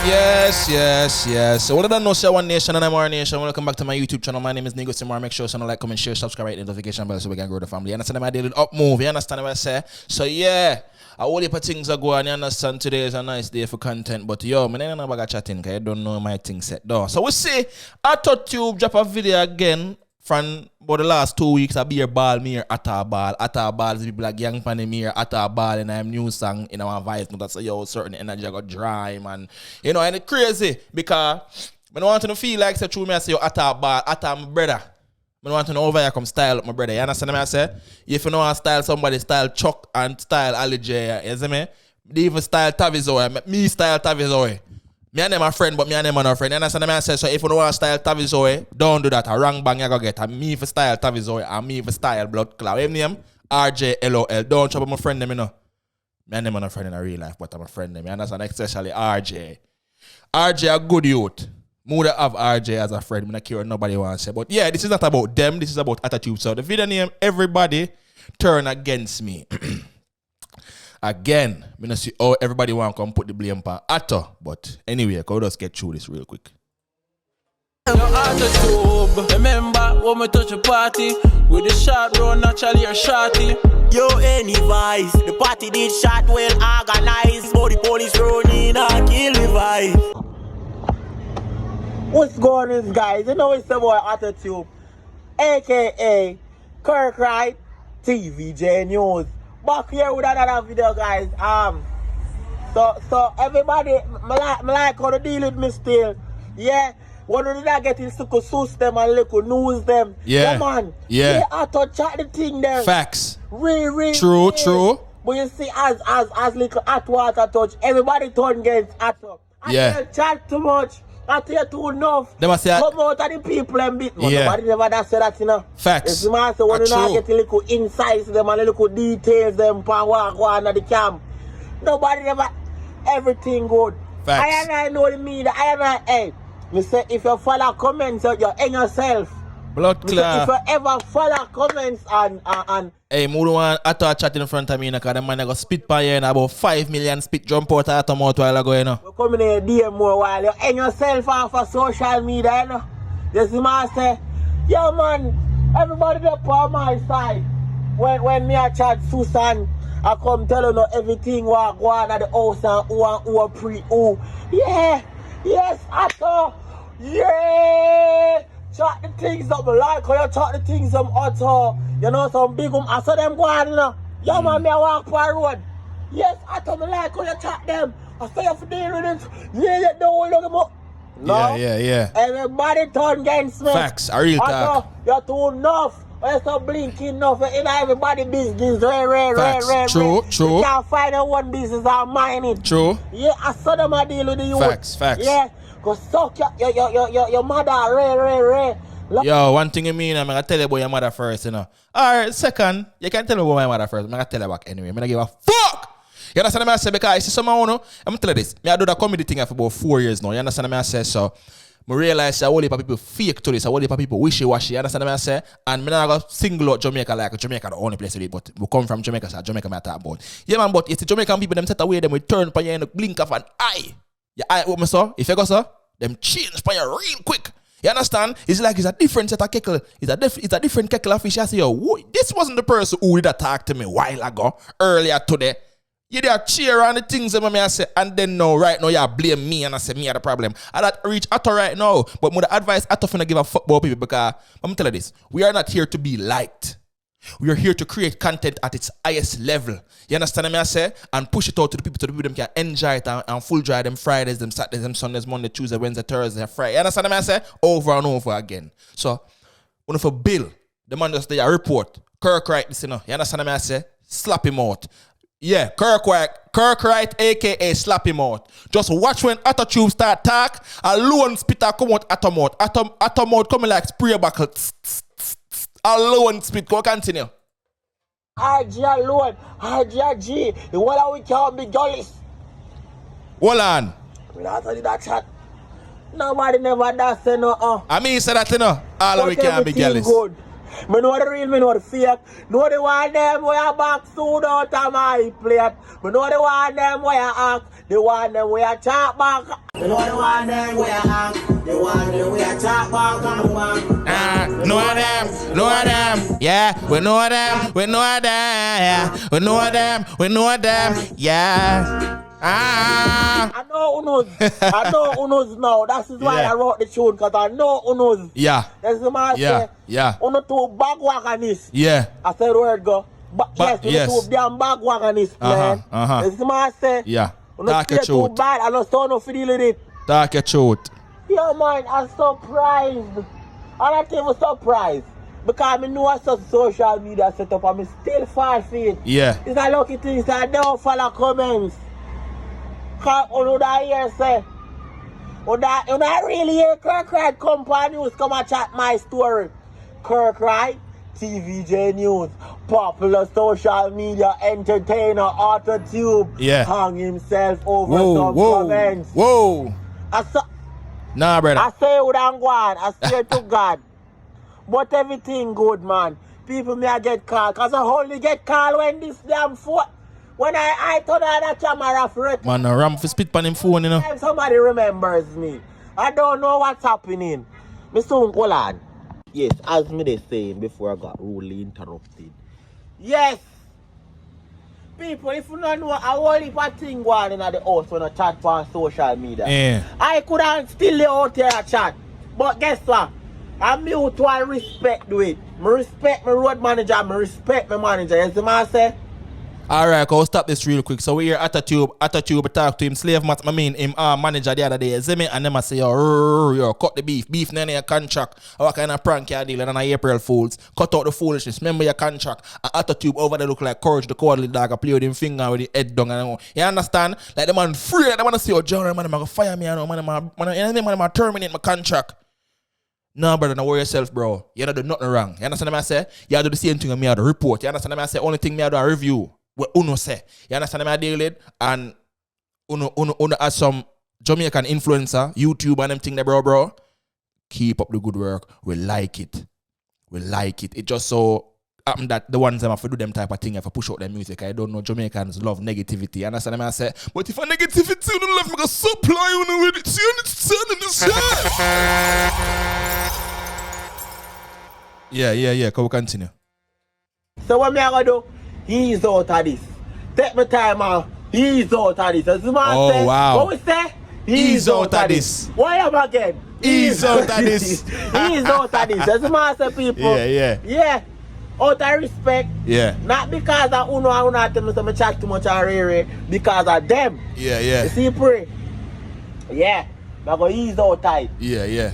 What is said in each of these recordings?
Yes. So, what did I know? Say One Nation and Imara Nation. Welcome back to my YouTube channel. My name is Negusimara. Make sure you like, comment, share, subscribe, hit the notification bell so we can grow the family. You understand my daily up move? You understand what I say? So, yeah. A whole heap of things are going. You understand today is a nice day for content. But yo, I don't know about chatting because I don't know my thing set down. So, we see Hautotube drop a video again. From about the last 2 weeks, I be a ball, me here at a ball. At a ball, the people like young pan me here at a ball, and I'm new song in our voice. That's a yo certain energy I got dry, man. You know, and it's crazy because I don't want to feel like say true me I say yo at a ball, at my brother. I don't want to know over here come style up my brother. You understand what I say? If you know how style somebody style Chuck and style Ali J, you see me? They even style Tavizoe, me style Tavizoe. Me and them a friend, but me and them are not friend. You understand what I say? So if you don't want to style Tavizoe, don't do that. A wrong bang you go get. And me for style Tavizoe and me for style Blood Cloud. His name RJ LOL. Don't trouble my friend them, you know. Me and them are not friend in a real life, but I'm a friend them. You understand? Especially RJ. RJ a good youth. Would have RJ as a friend. I don't care what nobody wants to say. But yeah, this is not about them. This is about Hautotube. So the video name, Everybody Turn Against Me. Again, I don't see how everybody want to come put the blame on Hato. But anyway, go just get through this real quick. Hautotube. Remember when we touch a party with the shot round naturally or shorty. Yo, any vice, the party did shot well organized. But the police run in and kill the vice. What's going on, guys? You know it's the boy Hautotube, aka Kirk TVJ News. Back here with another video, guys. So everybody, I like how to deal with me still. Yeah. When we not getting to source them and little news them. Yeah. Man. Yeah. Hato chat the thing there. Facts. Really. True. But you see, as little Hato touch, everybody turn against Hato. Yeah. Chat too much. Hato too enough. They must say come out of the people and beat. Yeah. Nobody never that say that, you know. Facts. It's man say when you not get a little insights them and a little details them for what go on at the camp. Nobody never everything good. Facts. I know the mean. Hey. Me say if you follow comments you're in yourself. Blood clot. If you ever follow comments and hey, Mudu want Hato chat in front of me because the man got spit by here and about 5 million spit jump out of Hato mouth while ago, you know. You come in here DM more while you're in yourself off of social media, you know. You see man say, yeah man, everybody up on my side. When me a chat Susan, I come tell you know everything what go on at the house and who pre who. Yeah, yes, Hato. Yeah, chat the things up like how you chat the things up Hato. You know some big I saw them go on, you know. Yeah man, me a walk by road. Yes, Hato me like how you chat them. I say you have to deal with it. Yeah, you don't look them up. No. Yeah. Everybody turn against me. Facts, a real talk. You're too enough. You're so blinking enough. In everybody business, rare. True. You can't find out one business or mine it. True. Yeah, I saw them a deal with the youth. Facts. Yeah, because suck your mother, rare. Yo, one thing you mean, I'm going to tell you about your mother first, you know. Alright, second, you can tell me about my mother first. I'm going to tell you back anyway. I'm going to give a fuck. You understand what I say? Because I see someone, I'm going to tell you this. I do that comedy thing for about 4 years now. You understand what I say? So, I realize that a whole heap of people fake to this. A whole heap of people wishy-washy. You understand what I say? And I'm not going to single out Jamaica like Jamaica the only place to live. But we come from Jamaica, so Jamaica I talk about. Yeah, man, but it's the Jamaican people, them set away, them will turn for you in the blink of an eye. Your eye open, so if you go, so, them change for you real quick. You understand? It's like it's a different set of keckle. It's a different keckle of fish. I say, yo, this wasn't the person who did attack to me a while ago, earlier today. You there cheer on the things that I say, and then no, right now you blame me and I say me are the problem. I that reach Hato right now, but my advice Hato finna give a fuck about people because I'm tell you this, we are not here to be liked. We are here to create content at its highest level. You understand what I say? And push it out to the people them can enjoy it and full dry them Fridays, them Saturdays, them Sundays, Monday, Tuesday, Wednesday, Thursday, Friday. You understand what I say? Over and over again. So, when for Bill, the man just there report, Kirk Wright, this, you know. You understand what I say? Slap him out. Yeah, Kirk Wright, aka slap him out. Just watch when Hautotube start talk, a lone spitter come out Hato mouth. Hato mouth coming like spray buckle. A lone spit, go continue. RG alone, RG, the one we can't be jealous. Hold on. We not tell you that chat. Nobody never does say no. I mean, say that, you know. All we can't be jealous. Good. Me know the real, me know the fake. Know the one them where you back suit out of my plate. Me know the one them where you act. The one them where you chat back. Me know the one them where you act. The one them where you chat back and back. Know them. Yeah, we know them. Yeah, we know them. Yeah. I know Unos now. That is why I wrote the tune, because I know Unos. Yeah. That's the man say. Yeah. Uno two bagwagonist. Yeah. I said the word go. Yes, Uno two damn bagwagonist, man. That's the man say. Yeah. Uno stay too bad. I don't know no for deal with it. Talk your truth. Yeah, man, I'm surprised. I'm not even surprised. Because I know I saw social media set up and I still fall for it. Yeah. It's a lucky thing that I don't follow comments. Because you don't hear say, you don't really hear Kirkright Company News come and chat my story. Kirkright, TVJ News, popular social media entertainer, Hautotube, hung himself over some comments. Whoa. Nah, brother. I say it and go on. I swear to God. But everything good, man. People may get called. Because I only get called when this damn phone. When I turn on that camera for it. Man, a ram for spit on him phone, you know. Somebody remembers me. I don't know what's happening. Me soon hold on. Yes, as me they saying before I got rudely interrupted. Yes. People, if you don't know, a whole heap of thing going in the house when I chat on social media. Yeah. I could have still lay out here a chat. But guess what? I mutual respect do it. I respect my road manager, I respect my manager. You see what I say? Alright, I'll stop this real quick. So we hear Hautotube talk to him, slave mat, him manager the other day. You see me? And them I say, yo, cut the beef. Beef none of your contract. What kind of prank you deal? And on April Fools. Cut out the foolishness. Remember your contract. And Hautotube over there look like Courage the Cowardly Dog. I play with him finger with the head down. And you understand? Like the man free. They want to see your general man, gonna fire me. Man, terminate my contract. No, brother, don't worry yourself, bro. You don't do nothing wrong. You understand what I say? You have to do the same thing with me, I do report. You understand what I say? Only thing me I do a review. What Uno say. You understand what I deal with? And Uno has some Jamaican influencer, YouTube and them thing there, bro. Keep up the good work. We like it. It just so happen that the ones that have to do them type of thing, if I push out their music, I don't know, Jamaicans love negativity. You understand what I say? But if a negativity you don't love, me go supply you with it. See you understand Yeah. Can we continue? So what me I gonna do? He's out of this. Take my time out. He's out of this. As the man say, wow. What we say? He's out of this. Why am I again? He's out of this. He's out of this. As the man say, people. Yeah. Out of respect. Yeah. Not because of Uno and Uno tell me so me chat too much and because of them. Yeah. You see, pray. Yeah. I go ease out tight. Yeah.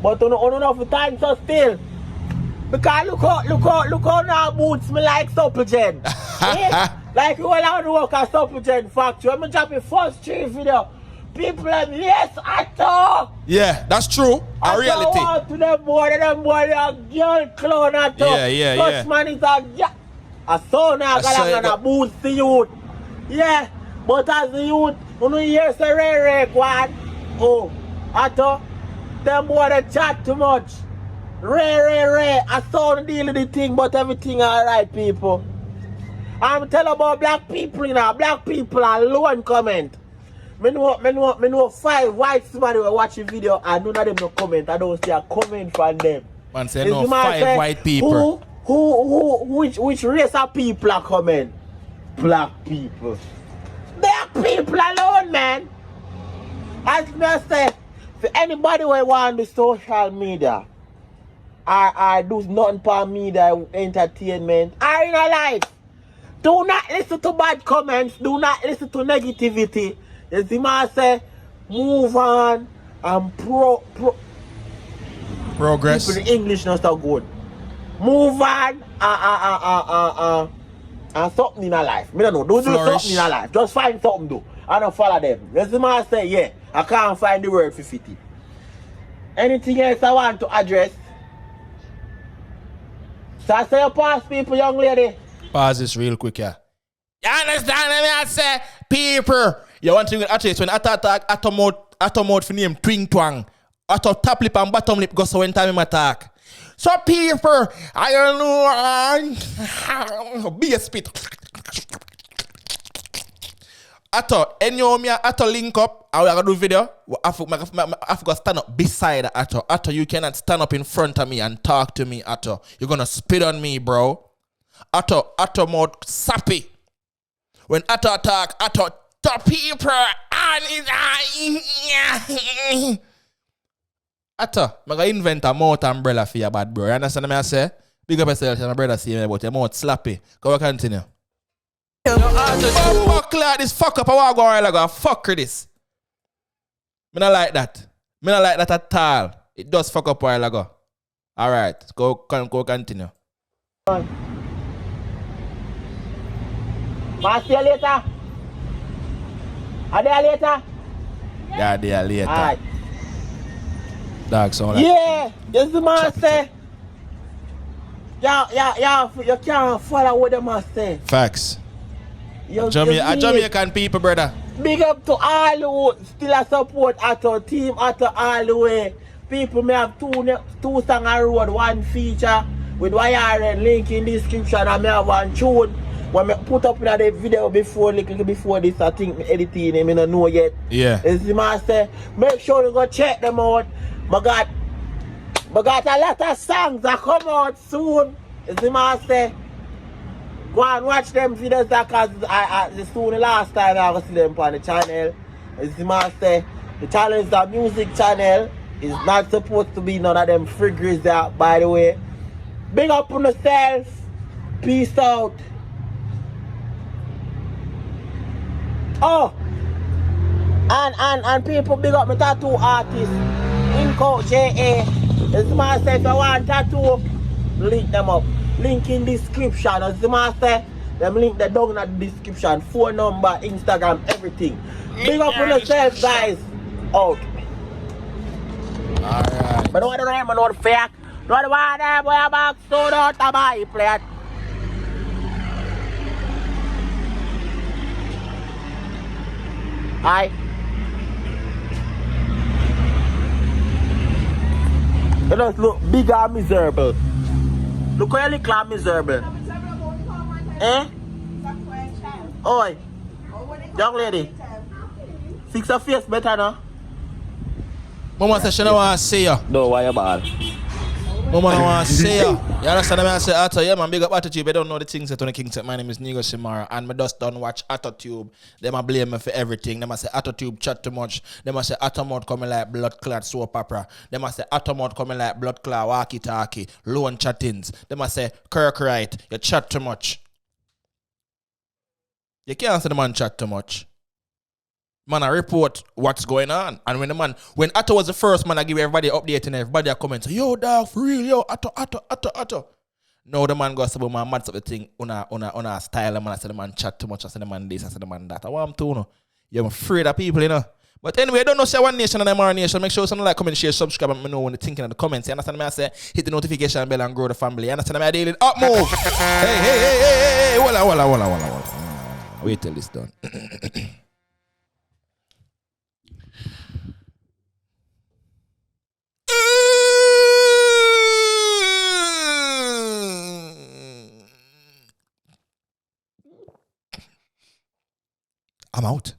But Uno not for time so still. Because look how now boots me like Supplegen. Like you all out to work at Supplegen factory. When I drop the first 3 video, people like, yes, Atto. Yeah, that's true. A reality. I to them boy, they a girl clown Atto. Yeah. Such man is a son now got a boost the youth. Yeah, but as the youth, when you hear say Ray Kwan, oh, Atto, them boy they chat too much. Ray. I saw the deal with the thing, but everything alright, people. I'm telling about black people now. Black people are alone comment. Me know 5 white somebody will watch the video and none of them no comment. I don't see a comment from them. Man say no 5 white people. Which race of people are comment? Black people. Black people alone, man. As me say, for anybody who want the social media, I do nothing for media entertainment. I in a life. Do not listen to bad comments. Do not listen to negativity. You see me say, move on and progress. People, the English not so good. Move on and something in a life. Me don't know. Do something in a life. Just find something do. I don't follow them. You see me say, yeah, I can't find the word for 50. Anything else I want to address? So I say you pass people, young lady. Pause this real quick, yeah. You understand what I say? People. You want to actually when attack auto mode for name twing twang. Auto top lip and bottom lip go so when time him attack. So people, I don't know. Be a spit. Ato, enyo me ato link up. I will gonna do video. I forgot stand up beside Ato. Ato, you cannot stand up in front of me and talk to me, Ato. You're gonna spit on me, bro. Ato more sappy. When Ato attack, Ato the people and Ato, I'm gonna invent a mouth umbrella for your bad bro. You understand what I say? Big up yourself, my brother see me, but your mouth slappy. Go on, continue. Fuck like this, fuck up. I want to go a while ago. Fuck this. Me not like that. Me not like that at all. It does fuck up a while ago. Alright, go continue. I'll see you later. Are there later? Yeah, there later. Alright. Dog sound like Yeah, this the man say. Yeah, you can't follow what the man say. facts. You Jamaican people, brother. big up to all who still a support at our team, at all the way. People may have two songs on road, one feature with YRN link in the description, and may have one tune. When I put up in the video before this, I think editing him, I don't know yet. Yeah. As the man say, make sure you go check them out. I got a lot of songs that come out soon. As the man say, go and watch them videos because soon the last time I was see them on the channel. As the man say, the channel is a music channel. It's not supposed to be none of them friggeries there, by the way. Big up on yourself. Peace out. Oh, and people big up my tattoo artist, Inco JA. As the man say, if you want tattoo, link them up. Link in description. As the man say, them link the down in the description. Phone number, Instagram, everything. Big up on yourself, guys. Out. Alright. But don't want to remember no fake. Don't want to boy back so don't buy plate. Aye. You just look big and miserable. Look how you look like miserable. Eh? Oi. Young lady. Fix your face better now. Mama says she don't want to see you. No, why you bad? Mama don't want to see you. You understand me? I say, Ato, yeah, man, big up Hautotube. I don't know the things that on the King said. My name is Negusimara, and I just don't watch Hautotube. They might blame me for everything. They might say Hautotube chat too much. They might say Hautotube coming like blood clot soap opera. They might say Hautotube coming like blood clot walkie talkie, lone chattings. They might say Kirkwright, you chat too much. You can't say the man chat too much. Man, I report what's going on. And when Ato was the first man, I give everybody update and everybody a comment. So, yo, dog, for real, yo, Ato. No, the man goes about my mad up the thing on a style. The man, I said the man chat too much. I said the man this, I said the man that. I want him to, you know. You're afraid of people, you know. But anyway, I don't know say one nation and Imara nation. Make sure you like, comment, share, subscribe, and me know when you're thinking in the comments. You understand me? I say hit the notification bell and grow the family. You understand me? I deal it up move. Hey. Walla. Wait till this done. I'm out.